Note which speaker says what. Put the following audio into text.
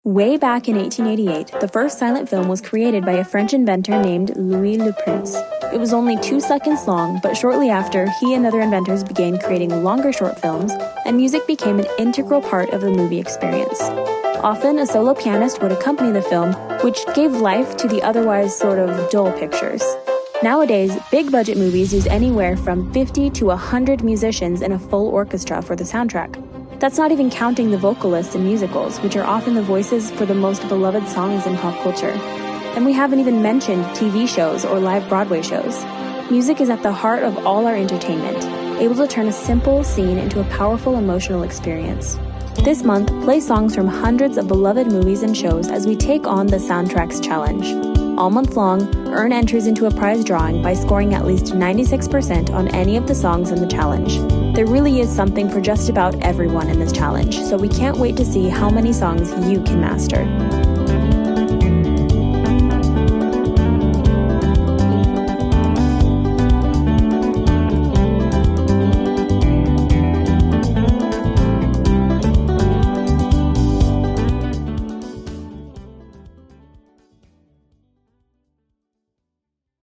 Speaker 1: Way back in 1888, the first silent film was created by a French inventor named Louis Le Prince. It was only 2 seconds long, but shortly after, he and other inventors began creating longer short films, and music became an integral part of the movie experience. Often, a solo pianist would accompany the film, which gave life to the otherwise sort of dull pictures. Nowadays, big-budget movies use anywhere from 50 to 100 musicians and a full orchestra for the soundtrack. That's not even counting the vocalists in musicals, which are often the voices for the most beloved songs in pop culture. And we haven't even mentioned TV shows or live Broadway shows. Music is at the heart of all our entertainment, able to turn a simple scene into a powerful emotional experience. This month, play songs from hundreds of beloved movies and shows as we take on the Soundtracks Challenge. All month long, earn entries into a prize drawing by scoring at least 96% on any of the songs in the challenge. There really is something for just about everyone in this challenge, so we can't wait to see how many songs you can master.